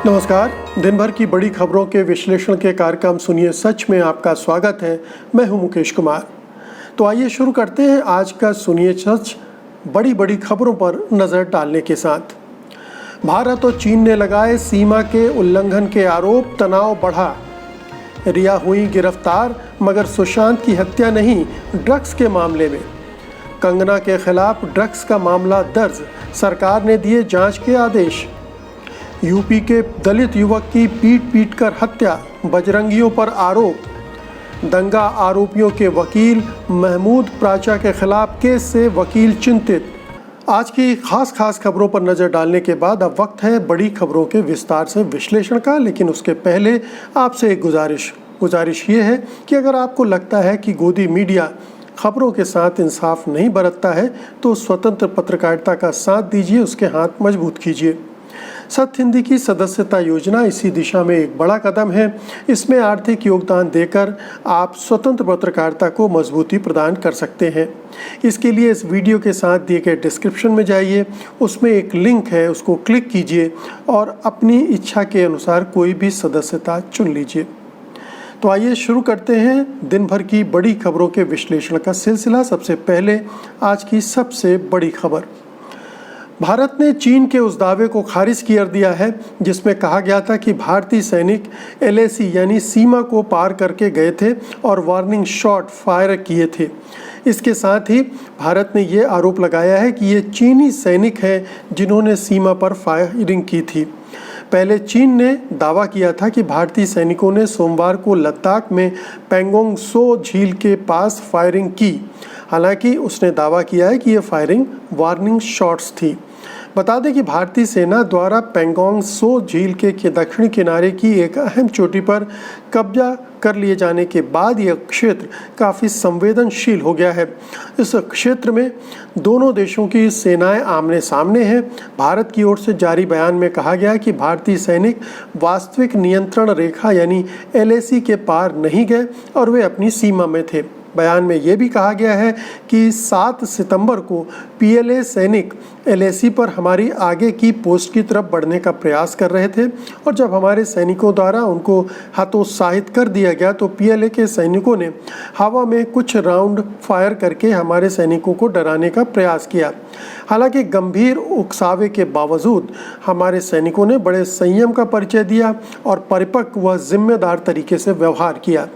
नमस्कार। दिन भर की बड़ी खबरों के विश्लेषण के कार्यक्रम सुनिए सच में आपका स्वागत है। मैं हूं मुकेश कुमार। तो आइए शुरू करते हैं आज का सुनिए सच बड़ी खबरों पर नजर डालने के साथ। भारत और चीन ने लगाए सीमा के उल्लंघन के आरोप, तनाव बढ़ा। रिया हुई गिरफ्तार, मगर सुशांत की हत्या नहीं, ड्रग्स के मामले में। कंगना के खिलाफ ड्रग्स का मामला दर्ज, सरकार ने दिए जांच के आदेश। यूपी के दलित युवक की पीट कर हत्या, बजरंगियों पर आरोप। दंगा आरोपियों के वकील महमूद प्राचा के खिलाफ केस से वकील चिंतित। आज की खास खबरों पर नजर डालने के बाद अब वक्त है बड़ी खबरों के विस्तार से विश्लेषण का। लेकिन उसके पहले आपसे एक गुजारिश ये है कि अगर आपको लगता है कि गोदी मीडिया खबरों के साथ इंसाफ नहीं बरतता है तो स्वतंत्र पत्रकारिता का साथ दीजिए, उसके हाथ मजबूत कीजिए। सत्य हिंदी की सदस्यता योजना इसी दिशा में एक बड़ा कदम है। इसमें आर्थिक योगदान देकर आप स्वतंत्र पत्रकारिता को मजबूती प्रदान कर सकते हैं। इसके लिए इस वीडियो के साथ दिए गए डिस्क्रिप्शन में जाइए, उसमें एक लिंक है, उसको क्लिक कीजिए और अपनी इच्छा के अनुसार कोई भी सदस्यता चुन लीजिए। तो आइए शुरू करते हैं दिन भर की बड़ी खबरों के विश्लेषण का सिलसिला। सबसे पहले आज की सबसे बड़ी खबर। भारत ने चीन के उस दावे को खारिज कर दिया है जिसमें कहा गया था कि भारतीय सैनिक LAC यानी सीमा को पार करके गए थे और वार्निंग शॉट फायर किए थे। इसके साथ ही भारत ने ये आरोप लगाया है कि ये चीनी सैनिक हैं जिन्होंने सीमा पर फायरिंग की थी। पहले चीन ने दावा किया था कि भारतीय सैनिकों ने सोमवार को लद्दाख में पेंगोंग सो झील के पास फायरिंग की। हालांकि उसने दावा किया है कि ये फायरिंग वार्निंग शॉट्स थी। बता दें कि भारतीय सेना द्वारा पेंगोंग सो झील के दक्षिणी किनारे की एक अहम चोटी पर कब्जा कर लिए जाने के बाद यह क्षेत्र काफ़ी संवेदनशील हो गया है। इस क्षेत्र में दोनों देशों की सेनाएं आमने सामने हैं। भारत की ओर से जारी बयान में कहा गया कि भारतीय सैनिक वास्तविक नियंत्रण रेखा यानी LAC के पार नहीं गए और वे अपनी सीमा में थे। बयान में यह भी कहा गया है कि 7 सितंबर को PLA सैनिक LAC पर हमारी आगे की पोस्ट की तरफ बढ़ने का प्रयास कर रहे थे और जब हमारे सैनिकों द्वारा उनको हतोत्साहित कर दिया गया तो PLA के सैनिकों ने हवा में कुछ राउंड फायर करके हमारे सैनिकों को डराने का प्रयास किया। हालांकि गंभीर उकसावे के बावजूद हमारे सैनिकों ने बड़े संयम का परिचय दिया और परिपक्व व जिम्मेदार तरीके से व्यवहार किया।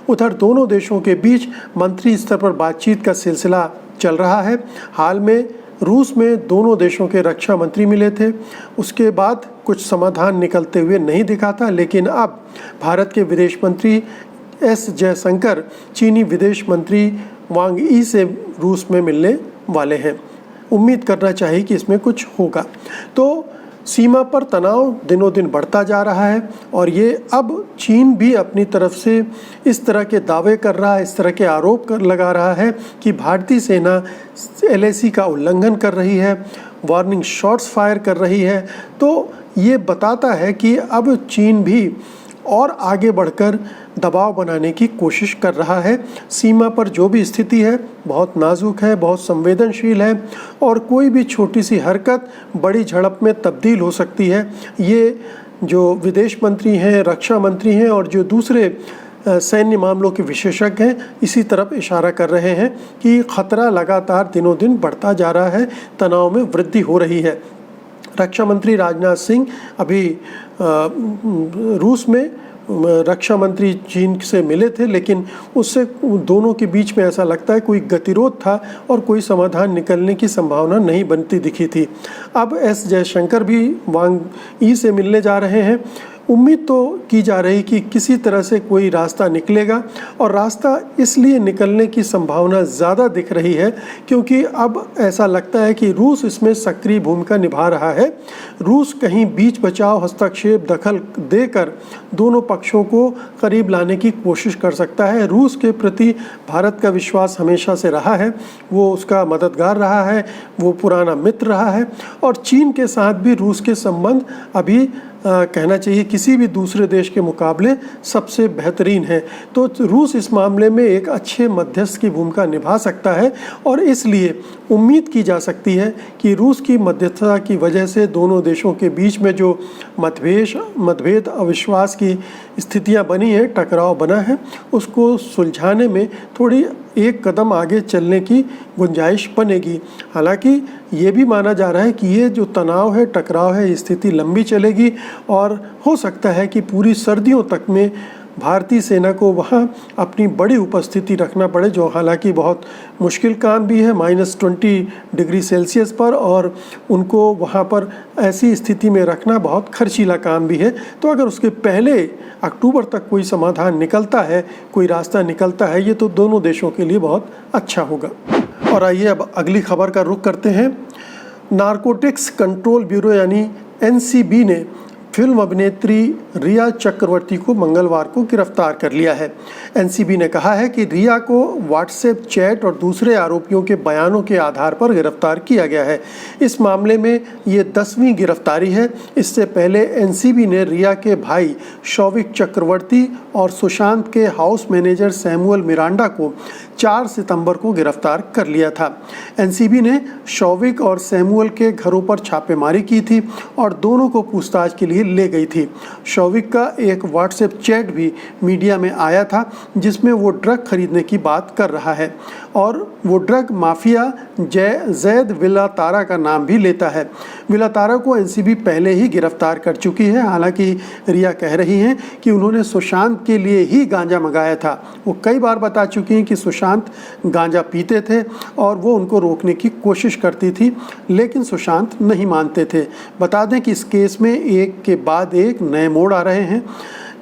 उधर दोनों देशों के बीच मंत्री स्तर पर बातचीत का सिलसिला चल रहा है। हाल में रूस में दोनों देशों के रक्षा मंत्री मिले थे। उसके बाद कुछ समाधान निकलते हुए नहीं दिखा था, लेकिन अब भारत के विदेश मंत्री S जयशंकर चीनी विदेश मंत्री वांग यी से रूस में मिलने वाले हैं। उम्मीद करना चाहिए कि इसमें कुछ होगा। तो सीमा पर तनाव दिनों दिन बढ़ता जा रहा है और ये अब चीन भी अपनी तरफ से इस तरह के दावे कर रहा है, इस तरह के आरोप लगा रहा है कि भारतीय सेना LAC का उल्लंघन कर रही है, वार्निंग शॉट्स फायर कर रही है। तो ये बताता है कि अब चीन भी और आगे बढ़कर दबाव बनाने की कोशिश कर रहा है। सीमा पर जो भी स्थिति है बहुत नाजुक है, बहुत संवेदनशील है और कोई भी छोटी सी हरकत बड़ी झड़प में तब्दील हो सकती है। ये जो विदेश मंत्री हैं, रक्षा मंत्री हैं और जो दूसरे सैन्य मामलों के विशेषज्ञ हैं इसी तरफ इशारा कर रहे हैं कि खतरा लगातार दिनों दिन बढ़ता जा रहा है, तनाव में वृद्धि हो रही है। रक्षा मंत्री राजनाथ सिंह अभी रूस में रक्षा मंत्री चीन से मिले थे, लेकिन उससे दोनों के बीच में ऐसा लगता है कोई गतिरोध था और कोई समाधान निकलने की संभावना नहीं बनती दिखी थी। अब S जयशंकर भी वांग यी से मिलने जा रहे हैं। उम्मीद तो की जा रही कि किसी तरह से कोई रास्ता निकलेगा और रास्ता इसलिए निकलने की संभावना ज़्यादा दिख रही है क्योंकि अब ऐसा लगता है कि रूस इसमें सक्रिय भूमिका निभा रहा है। रूस कहीं बीच बचाव, हस्तक्षेप, दखल देकर दोनों पक्षों को करीब लाने की कोशिश कर सकता है। रूस के प्रति भारत का विश्वास हमेशा से रहा है, वो उसका मददगार रहा है, वो पुराना मित्र रहा है और चीन के साथ भी रूस के संबंध अभी कहना चाहिए किसी भी दूसरे देश के मुकाबले सबसे बेहतरीन है। तो रूस इस मामले में एक अच्छे मध्यस्थ की भूमिका निभा सकता है और इसलिए उम्मीद की जा सकती है कि रूस की मध्यस्थता की वजह से दोनों देशों के बीच में जो मतभेद अविश्वास की स्थितियां बनी है, टकराव बना है, उसको सुलझाने में थोड़ी एक कदम आगे चलने की गुंजाइश बनेगी। हालांकि ये भी माना जा रहा है कि ये जो तनाव है, टकराव है, ये स्थिति लंबी चलेगी और हो सकता है कि पूरी सर्दियों तक में भारतीय सेना को वहाँ अपनी बड़ी उपस्थिति रखना पड़े, जो हालांकि बहुत मुश्किल काम भी है -20 डिग्री सेल्सियस पर, और उनको वहाँ पर ऐसी स्थिति में रखना बहुत खर्चीला काम भी है। तो अगर उसके पहले अक्टूबर तक कोई समाधान निकलता है, कोई रास्ता निकलता है, ये तो दोनों देशों के लिए बहुत अच्छा होगा। और आइए अब अगली खबर का रुख करते हैं। नारकोटिक्स कंट्रोल ब्यूरो यानी NCB ने फिल्म अभिनेत्री रिया चक्रवर्ती को मंगलवार को गिरफ्तार कर लिया है। NCB ने कहा है कि रिया को व्हाट्सएप चैट और दूसरे आरोपियों के बयानों के आधार पर गिरफ्तार किया गया है। इस मामले में ये 10वीं गिरफ्तारी है। इससे पहले NCB ने रिया के भाई शौविक चक्रवर्ती और सुशांत के हाउस मैनेजर सैमुअल मिरांडा को 4 सितंबर को गिरफ्तार कर लिया था। NCB ने शौविक और सैमुअल के घरों पर छापेमारी की थी और दोनों को पूछताछ के लिए ले गई थी। शौविक का एक व्हाट्सएप चैट भी मीडिया में आया था जिसमें वो ड्रग खरीदने की बात कर रहा है और वो ड्रग माफिया जैद विलातारा का नाम भी लेता है। विलातारा को NCB पहले ही गिरफ्तार कर चुकी है। हालांकि रिया कह रही हैं कि उन्होंने सुशांत के लिए ही गांजा मंगाया था। वो कई बार बता चुकी हैं कि सुशांत गांजा पीते थे और वो उनको रोकने की कोशिश करती थी, लेकिन सुशांत नहीं मानते थे। बता दें कि इस केस में एक के बाद एक नए मोड़ आ रहे हैं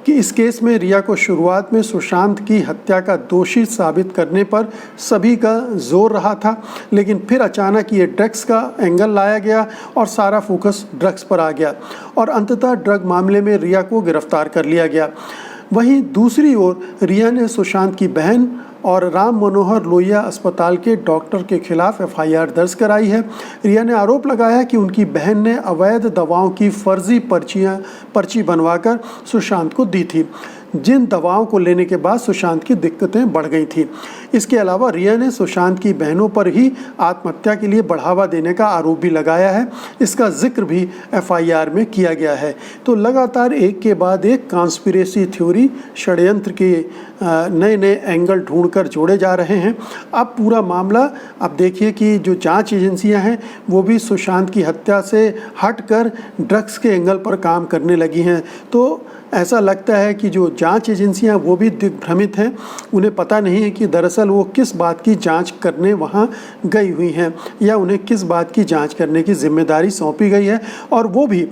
कि इस केस में रिया को शुरुआत में सुशांत की हत्या का दोषी साबित करने पर सभी का जोर रहा था, लेकिन फिर अचानक ये ड्रग्स का एंगल लाया गया और सारा फोकस ड्रग्स पर आ गया और अंततः ड्रग मामले में रिया को गिरफ्तार कर लिया गया। वहीं दूसरी ओर रिया ने सुशांत की बहन और राम मनोहर लोहिया अस्पताल के डॉक्टर के खिलाफ FIR दर्ज कराई है। रिया ने आरोप लगाया कि उनकी बहन ने अवैध दवाओं की फर्जी पर्ची बनवाकर सुशांत को दी थी, जिन दवाओं को लेने के बाद सुशांत की दिक्कतें बढ़ गई थी। इसके अलावा रिया ने सुशांत की बहनों पर ही आत्महत्या के लिए बढ़ावा देने का आरोप भी लगाया है। इसका जिक्र भी FIR में किया गया है। तो लगातार एक के बाद एक कॉन्स्पिरेसी थ्योरी, षड्यंत्र के नए नए एंगल ढूंढकर जोड़े जा रहे हैं। अब पूरा मामला, अब देखिए कि जो जांच एजेंसियां हैं वो भी सुशांत की हत्या से हटकर ड्रग्स के एंगल पर काम करने लगी हैं। तो ऐसा लगता है कि जो जांच एजेंसियां वो भी दिग्भ्रमित हैं। उन्हें पता नहीं है कि दरअसल वो किस बात की जांच करने वहां गई हुई हैं या उन्हें किस बात की जांच करने की जिम्मेदारी सौंपी गई है। और वो भी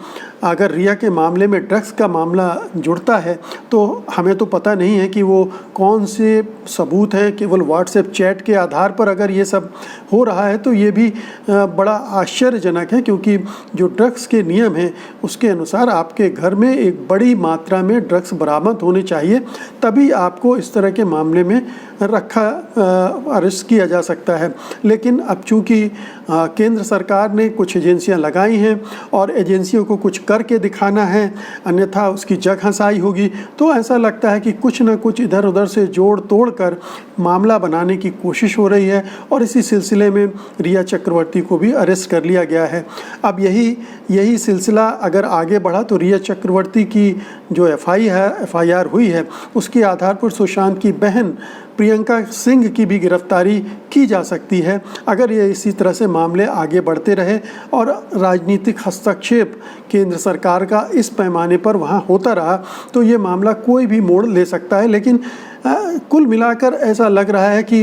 अगर रिया के मामले में ड्रग्स का मामला जुड़ता है तो हमें तो पता नहीं है कि वो कौन से सबूत हैं। केवल व्हाट्सएप चैट के आधार पर अगर ये सब हो रहा है तो ये भी बड़ा आश्चर्यजनक है, क्योंकि जो ड्रग्स के नियम हैं उसके अनुसार आपके घर में एक बड़ी मात्रा में ड्रग्स बरामद होने चाहिए, तभी आपको इस तरह के मामले में अरेस्ट किया जा सकता है। लेकिन अब चूँकि केंद्र सरकार ने कुछ एजेंसियां लगाई हैं और एजेंसियों को कुछ करके दिखाना है, अन्यथा उसकी जग हंसाई होगी, तो ऐसा लगता है कि कुछ न कुछ इधर उधर से जोड़ तोड़ कर मामला बनाने की कोशिश हो रही है और इसी सिलसिले में रिया चक्रवर्ती को भी अरेस्ट कर लिया गया है। अब यही सिलसिला अगर आगे बढ़ा तो रिया चक्रवर्ती की जो FIR हुई है उसके आधार पर सुशांत की बहन प्रियंका सिंह की भी गिरफ्तारी की जा सकती है। अगर ये इसी तरह से मामले आगे बढ़ते रहे और राजनीतिक हस्तक्षेप केंद्र सरकार का इस पैमाने पर वहाँ होता रहा तो ये मामला कोई भी मोड़ ले सकता है। लेकिन कुल मिलाकर ऐसा लग रहा है कि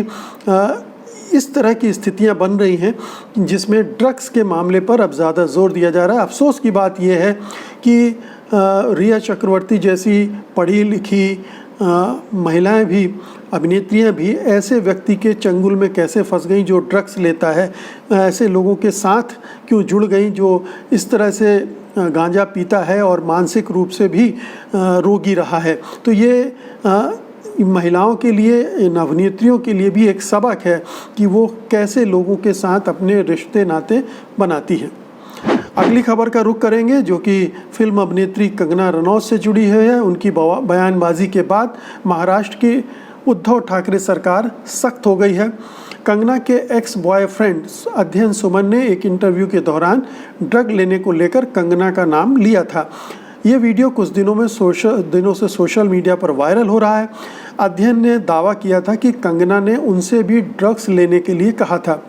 इस तरह की स्थितियां बन रही हैं जिसमें ड्रग्स के मामले पर अब ज़्यादा जोर दिया जा रहा है। अफसोस की बात यह है कि रिया चक्रवर्ती जैसी पढ़ी लिखी महिलाएं भी, अभिनेत्रियां भी ऐसे व्यक्ति के चंगुल में कैसे फंस गई जो ड्रग्स लेता है, ऐसे लोगों के साथ क्यों जुड़ गई जो इस तरह से गांजा पीता है और मानसिक रूप से भी रोगी रहा है। तो ये महिलाओं के लिए, इन अभिनेत्रियों के लिए भी एक सबक है कि वो कैसे लोगों के साथ अपने रिश्ते नाते बनाती हैं। अगली खबर का रुख करेंगे जो कि फिल्म अभिनेत्री कंगना रनौत से जुड़ी हुई है। उनकी बयानबाजी के बाद महाराष्ट्र की उद्धव ठाकरे सरकार सख्त हो गई है। कंगना के एक्स बॉयफ्रेंड अध्ययन सुमन ने एक इंटरव्यू के दौरान ड्रग लेने को लेकर कंगना का नाम लिया था। ये वीडियो कुछ दिनों से सोशल मीडिया पर वायरल हो रहा है। अध्ययन ने दावा किया था कि कंगना ने उनसे भी ड्रग्स लेने के लिए कहा था।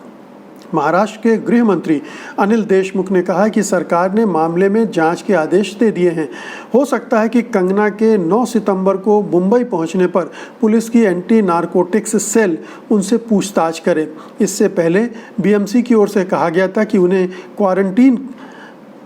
महाराष्ट्र के गृह मंत्री अनिल देशमुख ने कहा कि सरकार ने मामले में जांच के आदेश दे दिए हैं। हो सकता है कि कंगना के 9 सितंबर को मुंबई पहुंचने पर पुलिस की एंटी नारकोटिक्स सेल उनसे पूछताछ करे। इससे पहले बीएमसी की ओर से कहा गया था कि उन्हें क्वारंटीन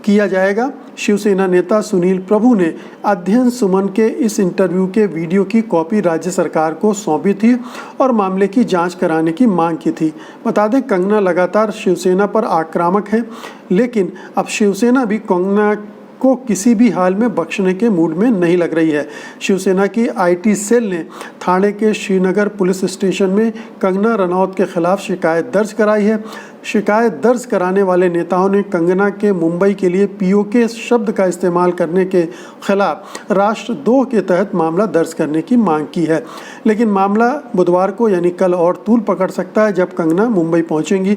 किया जाएगा। शिवसेना नेता सुनील प्रभु ने अध्ययन सुमन के इस इंटरव्यू के वीडियो की कॉपी राज्य सरकार को सौंपी थी और मामले की जांच कराने की मांग की थी। बता दें, कंगना लगातार शिवसेना पर आक्रामक है, लेकिन अब शिवसेना भी कंगना को किसी भी हाल में बख्शने के मूड में नहीं लग रही है। शिवसेना की आईटी सेल ने ठाणे के श्रीनगर पुलिस स्टेशन में कंगना रनौत के खिलाफ शिकायत दर्ज कराई है। शिकायत दर्ज कराने वाले नेताओं ने कंगना के मुंबई के लिए पीओके शब्द का इस्तेमाल करने के खिलाफ राष्ट्र 2 के तहत मामला दर्ज करने की मांग की है। लेकिन मामला बुधवार को यानी कल और तूल पकड़ सकता है जब कंगना मुंबई पहुंचेंगी।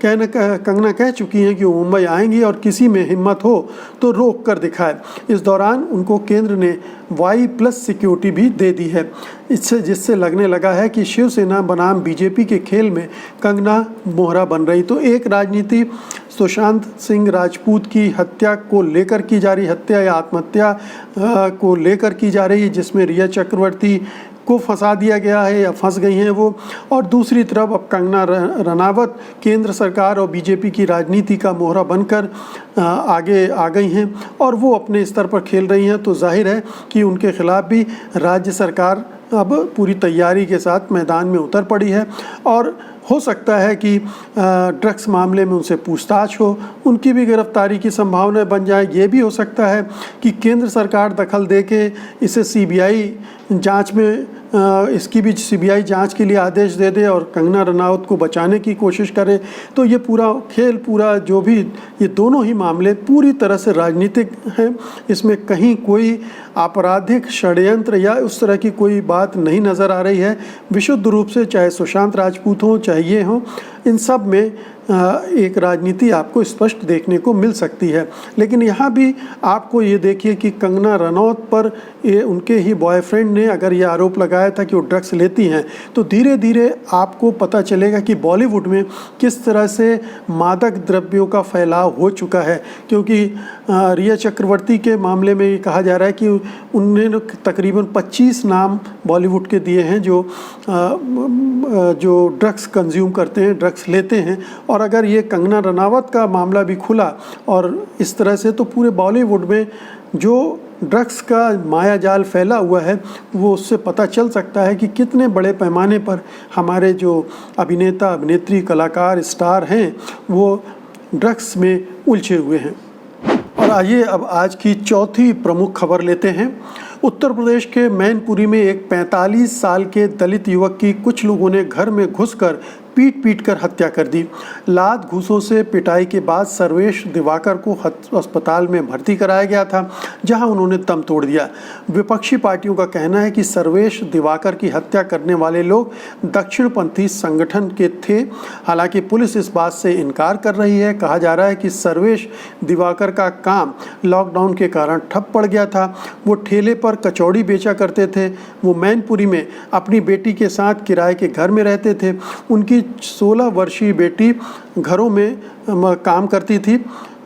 कंगना कह चुकी हैं कि वो मुंबई आएंगी और किसी में हिम्मत हो तो रोक कर दिखाए। इस दौरान उनको केंद्र ने Y+ सिक्योरिटी भी दे दी है, जिससे लगने लगा है कि शिवसेना बनाम बीजेपी के खेल में कंगना मोहरा बन रही। तो एक राजनीति सुशांत सिंह राजपूत की हत्या को लेकर की जा रही, हत्या या आत्महत्या को लेकर की जा रही है, जिसमें रिया चक्रवर्ती को फंसा दिया गया है या फंस गई हैं वो, और दूसरी तरफ अब कंगना रनावत केंद्र सरकार और बीजेपी की राजनीति का मोहरा बनकर आगे आ गई हैं और वो अपने स्तर पर खेल रही हैं। तो जाहिर है कि उनके खिलाफ भी राज्य सरकार अब पूरी तैयारी के साथ मैदान में उतर पड़ी है और हो सकता है कि ड्रग्स मामले में उनसे पूछताछ हो, उनकी भी गिरफ्तारी की संभावना बन जाए। ये भी हो सकता है कि केंद्र सरकार दखल दे के इसे सीबीआई जांच में इसकी भी सीबीआई जांच के लिए आदेश दे दे और कंगना रनावत को बचाने की कोशिश करे। तो ये पूरा खेल, पूरा जो भी, ये दोनों ही मामले पूरी तरह से राजनीतिक हैं। इसमें कहीं कोई आपराधिक षड्यंत्र या उस तरह की कोई बात नहीं नज़र आ रही है। विशुद्ध रूप से चाहे सुशांत राजपूत हों चाहे ये हों, इन सब में एक राजनीति आपको स्पष्ट देखने को मिल सकती है। लेकिन यहाँ भी आपको ये देखिए कि कंगना रनौत पर उनके ही बॉयफ्रेंड ने अगर ये आरोप लगाया था कि वो ड्रग्स लेती हैं, तो धीरे धीरे आपको पता चलेगा कि बॉलीवुड में किस तरह से मादक द्रव्यों का फैलाव हो चुका है। क्योंकि रिया चक्रवर्ती के मामले में ये कहा जा रहा है कि उन्होंने तकरीबन 25 नाम बॉलीवुड के दिए हैं जो ड्रग्स कंज्यूम करते हैं, ड्रग्स लेते हैं। और अगर ये कंगना रनावत का मामला भी खुला और इस तरह से, तो पूरे बॉलीवुड में जो ड्रग्स का माया जाल फैला हुआ है वो उससे पता चल सकता है कि कितने बड़े पैमाने पर हमारे जो अभिनेता, अभिनेत्री, कलाकार, स्टार हैं वो ड्रग्स में उलझे हुए हैं। और आइए अब आज की चौथी प्रमुख खबर लेते हैं। उत्तर प्रदेश के मैनपुरी में एक 45 साल के दलित युवक की कुछ लोगों ने घर में घुसकर पीट कर हत्या कर दी। लात घूंसों से पिटाई के बाद सर्वेश दिवाकर को अस्पताल में भर्ती कराया गया था, जहां उन्होंने दम तोड़ दिया। विपक्षी पार्टियों का कहना है कि सर्वेश दिवाकर की हत्या करने वाले लोग दक्षिणपंथी संगठन के थे। हालांकि पुलिस इस बात से इनकार कर रही है। कहा जा रहा है कि सर्वेश दिवाकर का काम लॉकडाउन के कारण ठप पड़ गया था। वो ठेले पर कचौड़ी बेचा करते थे। वो मैनपुरी में अपनी बेटी के साथ किराए के घर में रहते थे। उनकी 16 वर्षीय बेटी घरों में काम करती थी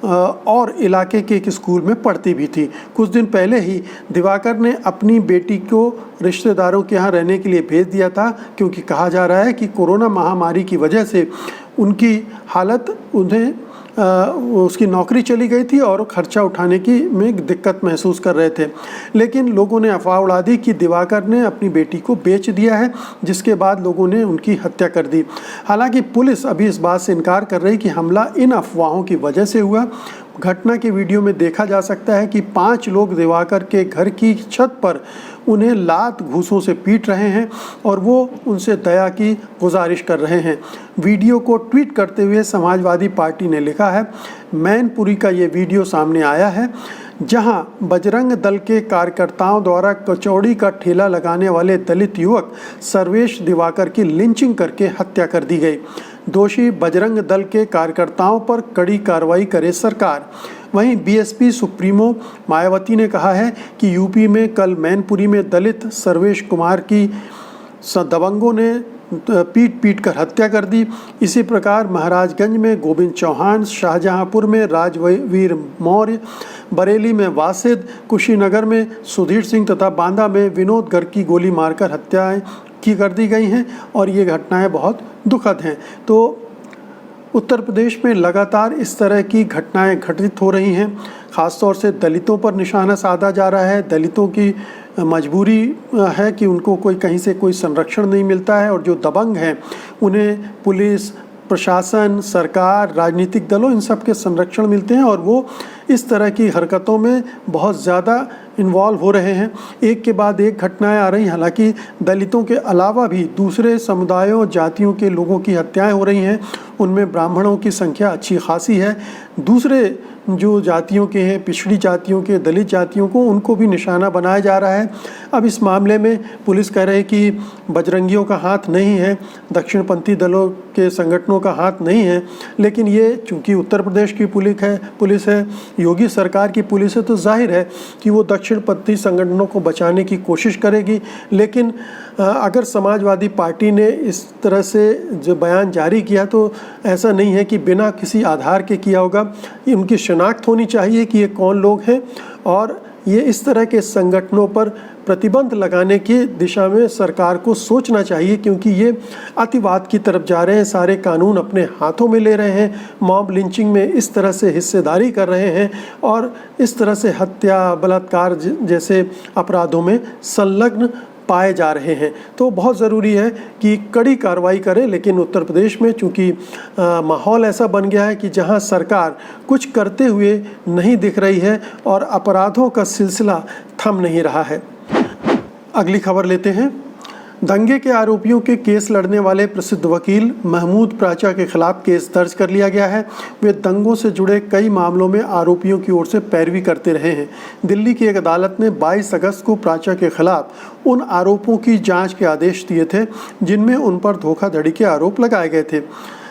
और इलाके के एक स्कूल में पढ़ती भी थी। कुछ दिन पहले ही दिवाकर ने अपनी बेटी को रिश्तेदारों के यहाँ रहने के लिए भेज दिया था, क्योंकि कहा जा रहा है कि कोरोना महामारी की वजह से उनकी हालत, उन्हें उसकी नौकरी चली गई थी और खर्चा उठाने की में दिक्कत महसूस कर रहे थे। लेकिन लोगों ने अफवाह उड़ा दी कि दिवाकर ने अपनी बेटी को बेच दिया है, जिसके बाद लोगों ने उनकी हत्या कर दी। हालांकि पुलिस अभी इस बात से इनकार कर रही कि हमला इन अफवाहों की वजह से हुआ। घटना के वीडियो में देखा जा सकता है कि 5 लोग दिवाकर के घर की छत पर उन्हें लात घूंसों से पीट रहे हैं और वो उनसे दया की गुजारिश कर रहे हैं। वीडियो को ट्वीट करते हुए समाजवादी पार्टी ने लिखा है, मैनपुरी का ये वीडियो सामने आया है जहां बजरंग दल के कार्यकर्ताओं द्वारा कचौड़ी का ठेला लगाने वाले दलित युवक सर्वेश दिवाकर की लिंचिंग करके हत्या कर दी गई। दोषी बजरंग दल के कार्यकर्ताओं पर कड़ी कार्रवाई करे सरकार। वहीं बीएसपी सुप्रीमो मायावती ने कहा है कि यूपी में कल मैनपुरी में दलित सर्वेश कुमार की दबंगों ने पीट कर हत्या कर दी। इसी प्रकार महाराजगंज में गोविंद चौहान, शाहजहांपुर में राजवीर मौर्य, बरेली में वासिद, कुशीनगर में सुधीर सिंह तथा बांदा में विनोद गर्ग की गोली मारकर हत्याएं की कर दी गई हैं और ये घटनाएं बहुत दुखद हैं। तो उत्तर प्रदेश में लगातार इस तरह की घटनाएं घटित हो रही हैं। ख़ासतौर से दलितों पर निशाना साधा जा रहा है। दलितों की मजबूरी है कि उनको कहीं से कोई संरक्षण नहीं मिलता है और जो दबंग हैं उन्हें पुलिस, प्रशासन, सरकार, राजनीतिक दलों इन सब के संरक्षण मिलते हैं और वो इस तरह की हरकतों में बहुत ज़्यादा इन्वॉल्व हो रहे हैं। एक के बाद एक घटनाएं आ रही हैं। हालांकि दलितों के अलावा भी दूसरे समुदायों, जातियों के लोगों की हत्याएं हो रही हैं। उनमें ब्राह्मणों की संख्या अच्छी खासी है। दूसरे जो जातियों के हैं, पिछड़ी जातियों के, दलित जातियों को, उनको भी निशाना बनाया जा रहा है। अब इस मामले में पुलिस कह रही है कि बजरंगियों का हाथ नहीं है, दक्षिणपंथी दलों के संगठनों का हाथ नहीं है। लेकिन ये चूँकि उत्तर प्रदेश की पुलिस है, योगी सरकार की पुलिस है, तो जाहिर है कि वो दक्षिणपंथी संगठनों को बचाने की कोशिश करेगी। लेकिन अगर समाजवादी पार्टी ने इस तरह से जो बयान जारी किया तो ऐसा नहीं है कि बिना किसी आधार के किया होगा। ये उनकी शनाख्त होनी चाहिए कि ये कौन लोग हैं और ये इस तरह के संगठनों पर प्रतिबंध लगाने की दिशा में सरकार को सोचना चाहिए, क्योंकि ये अतिवाद की तरफ जा रहे हैं, सारे कानून अपने हाथों में ले रहे हैं, मॉब लिंचिंग में इस तरह से हिस्सेदारी कर रहे हैं और इस तरह से हत्या, बलात्कार जैसे अपराधों में संलग्न पाए जा रहे हैं। तो बहुत ज़रूरी है कि कड़ी कार्रवाई करें। लेकिन उत्तर प्रदेश में चूँकि माहौल ऐसा बन गया है कि जहां सरकार कुछ करते हुए नहीं दिख रही है और अपराधों का सिलसिला थम नहीं रहा है। अगली खबर लेते हैं। दंगे के आरोपियों के केस लड़ने वाले प्रसिद्ध वकील महमूद प्राचा के खिलाफ केस दर्ज कर लिया गया है। वे दंगों से जुड़े कई मामलों में आरोपियों की ओर से पैरवी करते रहे हैं। दिल्ली की एक अदालत ने 22 अगस्त को प्राचा के खिलाफ उन आरोपों की जांच के आदेश दिए थे जिनमें उन पर धोखाधड़ी के आरोप लगाए गए थे।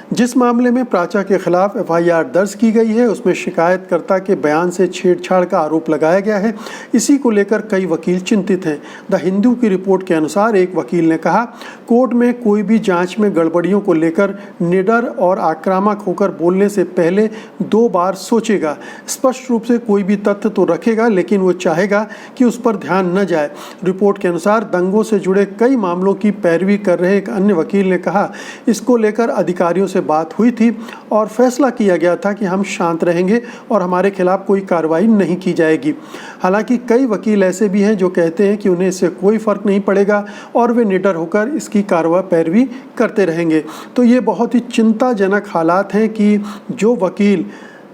जिस मामले में प्राचा के खिलाफ एफआईआर दर्ज की गई है उसमें शिकायतकर्ता के बयान से छेड़छाड़ का आरोप लगाया गया है। इसी को लेकर कई वकील चिंतित हैं। द हिंदू की रिपोर्ट के अनुसार एक वकील ने कहा, कोर्ट में कोई भी जांच में गड़बड़ियों को लेकर निडर और आक्रामक होकर बोलने से पहले 2 बार सोचेगा। स्पष्ट रूप से कोई भी तथ्य तो रखेगा, लेकिन वो चाहेगा कि उस पर ध्यान न जाए। रिपोर्ट के अनुसार दंगों से जुड़े कई मामलों की पैरवी कर रहे एक अन्य वकील ने कहा, इसको लेकर अधिकारियों से बात हुई थी और फैसला किया गया था कि हम शांत रहेंगे और हमारे खिलाफ कोई कार्रवाई नहीं की जाएगी। हालांकि कई वकील ऐसे भी हैं जो कहते हैं कि उन्हें इससे कोई फर्क नहीं पड़ेगा और वे निडर होकर इसकी कार्रवाई पैरवी करते रहेंगे। तो ये बहुत ही चिंताजनक हालात हैं कि जो वकील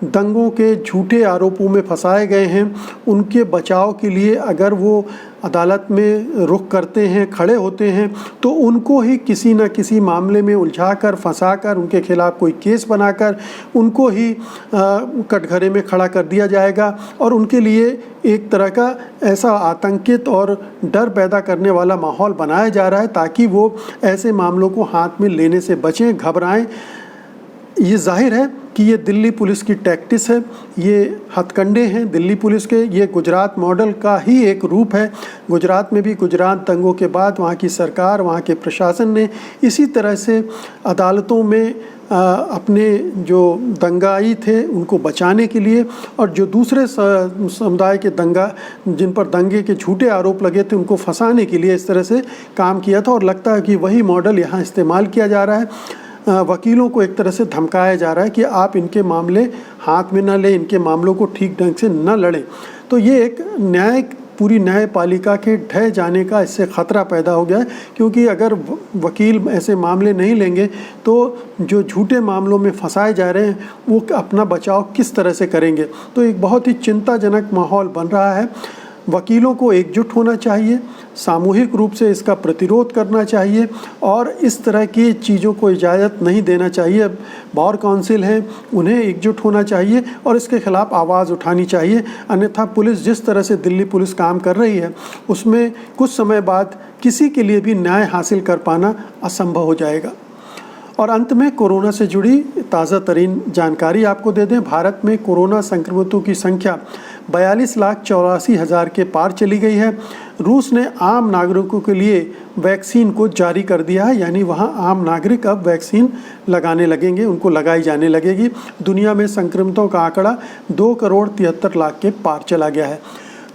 दंगों के झूठे आरोपों में फंसाए गए हैं उनके बचाव के लिए अगर वो अदालत में रुख करते हैं, खड़े होते हैं, तो उनको ही किसी न किसी मामले में उलझाकर, फंसाकर, उनके खिलाफ कोई केस बनाकर उनको ही कटघरे में खड़ा कर दिया जाएगा और उनके लिए एक तरह का ऐसा आतंकित और डर पैदा करने वाला माहौल बनाया जा रहा है ताकि वो ऐसे मामलों को हाथ में लेने से बचें, घबराएं। ये जाहिर है कि ये दिल्ली पुलिस की टैक्टिस है, ये हथकंडे हैं दिल्ली पुलिस के। ये गुजरात मॉडल का ही एक रूप है। गुजरात में भी गुजरात दंगों के बाद वहाँ की सरकार, वहाँ के प्रशासन ने इसी तरह से अदालतों में अपने जो दंगाई थे उनको बचाने के लिए और जो दूसरे समुदाय के जिन पर दंगे के झूठे आरोप लगे थे उनको फंसाने के लिए इस तरह से काम किया था। और लगता है कि वही मॉडल यहाँ इस्तेमाल किया जा रहा है। वकीलों को एक तरह से धमकाया जा रहा है कि आप इनके मामले हाथ में न लें, इनके मामलों को ठीक ढंग से न लड़ें। तो ये एक न्याय पूरी न्यायपालिका के ढह जाने का इससे खतरा पैदा हो गया है, क्योंकि अगर वकील ऐसे मामले नहीं लेंगे तो जो झूठे मामलों में फंसाए जा रहे हैं वो अपना बचाव किस तरह से करेंगे। तो एक बहुत ही चिंताजनक माहौल बन रहा है। वकीलों को एकजुट होना चाहिए, सामूहिक रूप से इसका प्रतिरोध करना चाहिए और इस तरह की चीज़ों को इजाज़त नहीं देना चाहिए। बार काउंसिल हैं, उन्हें एकजुट होना चाहिए और इसके खिलाफ आवाज़ उठानी चाहिए। अन्यथा पुलिस जिस तरह से दिल्ली पुलिस काम कर रही है उसमें कुछ समय बाद किसी के लिए भी न्याय हासिल कर पाना असंभव हो जाएगा। और अंत में कोरोना से जुड़ी ताज़ा तरीन जानकारी आपको दे दें। भारत में कोरोना संक्रमितों की संख्या 42,84,000 के पार चली गई है। रूस ने आम नागरिकों के लिए वैक्सीन को जारी कर दिया है, यानी वहाँ आम नागरिक अब वैक्सीन लगाने लगेंगे, उनको लगाई जाने लगेगी। दुनिया में संक्रमितों का आंकड़ा 2,73,00,000 के पार चला गया है।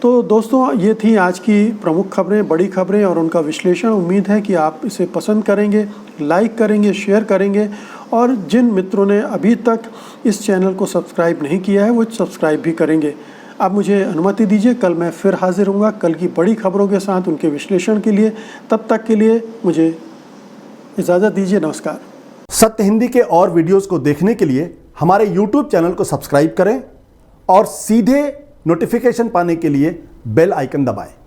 तो दोस्तों, ये थी आज की प्रमुख खबरें, बड़ी खबरें और उनका विश्लेषण। उम्मीद है कि आप इसे पसंद करेंगे, लाइक करेंगे, शेयर करेंगे और जिन मित्रों ने अभी तक इस चैनल को सब्सक्राइब नहीं किया है वो सब्सक्राइब भी करेंगे। अब मुझे अनुमति दीजिए, कल मैं फिर हाजिर हूँगा कल की बड़ी खबरों के साथ, उनके विश्लेषण के लिए। तब तक के लिए मुझे इजाज़त दीजिए। नमस्कार। सत्य हिंदी के और वीडियोस को देखने के लिए हमारे YouTube चैनल को सब्सक्राइब करें और सीधे नोटिफिकेशन पाने के लिए बेल आइकन दबाएं।